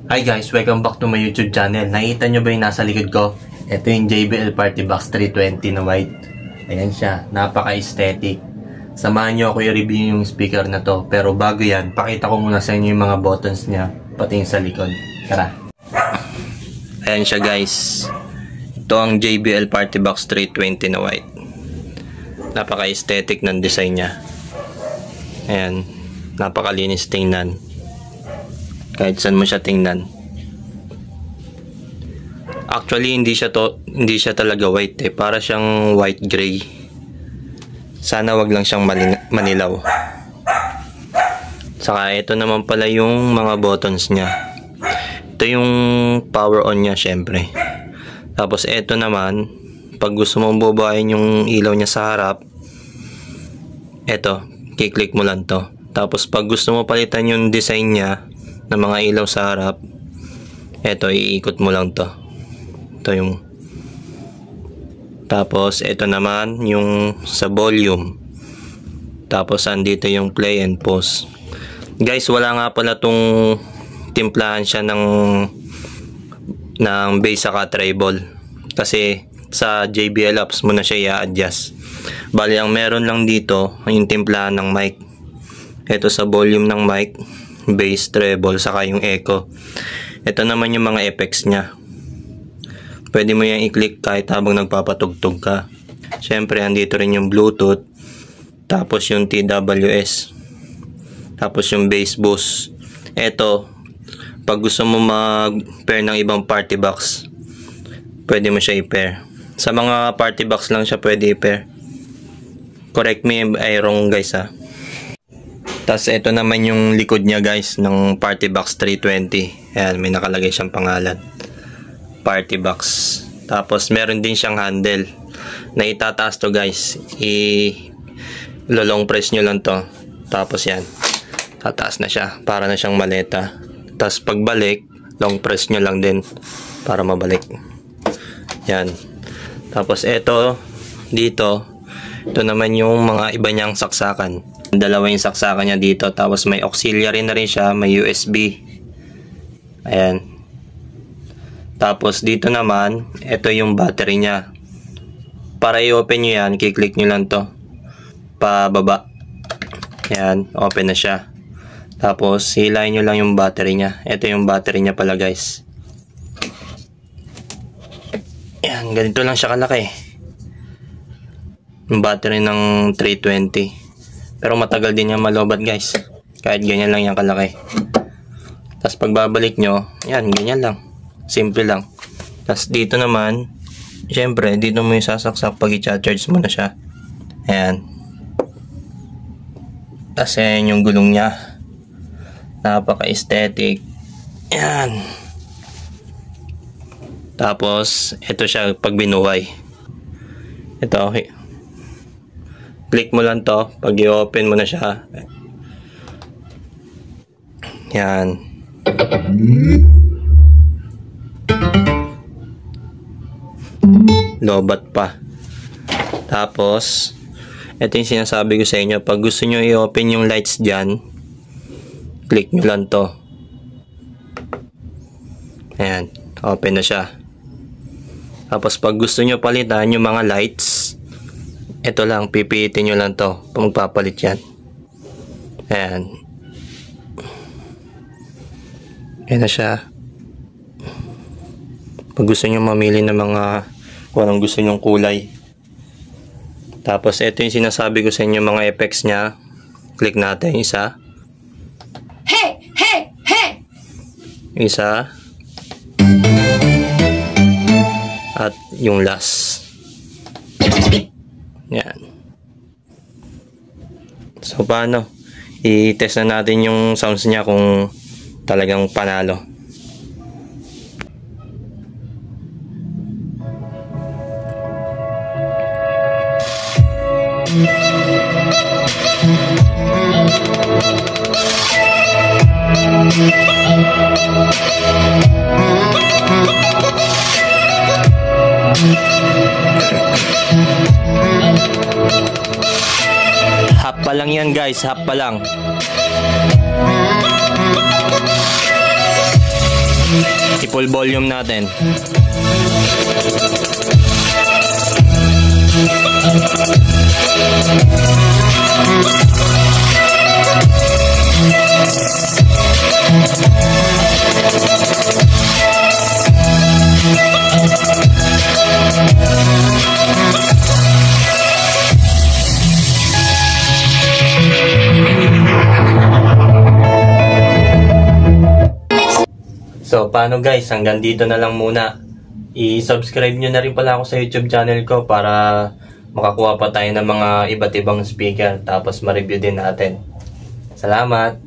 Hi guys, welcome back to my YouTube channel. Nakita nyo ba yung nasa likod ko? Ito yung JBL Party Box 320 na white. Ayan siya, napaka-aesthetic. Samahan nyo ako i-review yung speaker na to. Pero bago yan, pakita ko muna sa inyo yung mga buttons niya, pati yung sa likod. Tara. Ayan siya guys. Ito ang JBL Party Box 320 na white. Napaka-aesthetic ng design niya. Ayan, napakalinis tingnan. Kahit saan mo siya tingnan. Actually hindi siya talaga white eh. Para siyang white gray. Sana wag lang siyang manilaw. Saka ito naman pala yung mga buttons niya. Ito yung power on niya syempre. Tapos ito naman, pag gusto mong bubuhayin yung ilaw niya sa harap, ito, kiklik mo lang to. Tapos pag gusto mo palitan yung design niya ng mga ilaw sa harap, eto, iikot mo lang to. Ito yung, tapos ito naman yung sa volume. Tapos andito yung play and pause. Guys, wala nga pala tong timplahan siya ng bass saka treble, kasi sa JBL apps mo na siya i-adjust. Bali ang meron lang dito yung timplahan ng mic. Ito sa volume ng mic, bass, treble, saka yung echo. Ito naman yung mga effects niya. Pwede mo yung i-click kahit habang nagpapatugtog ka. Siyempre, andito rin yung Bluetooth. Tapos yung TWS. Tapos yung bass boost. Ito, pag gusto mo mag-pair ng ibang party box, pwede mo siya i-pair. Sa mga party box lang siya pwede i-pair. Correct me if I'm wrong guys ha. Tapos ito naman yung likod niya guys ng Party Box 320. Ayan, may nakalagay siyang pangalan, Party Box. Tapos meron din siyang handle na itataas to guys. I-long press nyo lang to. Tapos yan, tataas na siya para na siyang maleta. Tapos pagbalik, long press nyo lang din para mabalik. Yan. Tapos ito dito, ito naman yung mga iba niyang saksakan. Dalawa yung saksakan niya dito. Tapos may auxiliary na rin siya. May USB. Ayan. Tapos dito naman, ito yung battery niya. Para i-open nyo yan, kiklik nyo lang to pababa. Ayan, open na siya. Tapos hilahin nyo lang yung battery niya. Ito yung battery niya pala guys. Ayan, ganito lang siya kalaki. Yung battery ng 320. Pero matagal din yung malobat guys. Kahit ganyan lang yung kalaki. Tapos pagbabalik nyo, yan, ganyan lang. Simple lang. Tapos dito naman, syempre, dito mo yung sasaksak pag i-charge mo na siya. Ayan. Tapos ayan yung gulong niya. Napaka-aesthetic. Ayan. Tapos, ito siya pag binuhay. Ito, okay. Click mo lang to pag i-open mo na siya. Yan. Lobat pa. Tapos ito yung sinasabi ko sa inyo, pag gusto nyo i-open yung lights dyan, click nyo lang to. Ayan, open na siya. Tapos pag gusto nyo palitan yung mga lights, ito lang, pipitin nyo lang to kung magpapalit yan. Ayan. Ayan na siya. Pag gusto nyo mamili ng mga kung anong gusto nyong kulay. Tapos ito yung sinasabi ko sa inyo, mga effects nya. Click natin isa. Hey! Hey! Hey! Isa. At yung last. Yan. So paano? I-test na natin yung sounds niya kung talagang panalo. Half pa lang yan guys, half pa lang. full volume natin. So, paano guys? Hanggang dito na lang muna. I-subscribe nyo na rin pala ako sa YouTube channel ko para makakuha pa tayo ng mga iba't ibang speaker. Tapos ma-review din natin. Salamat!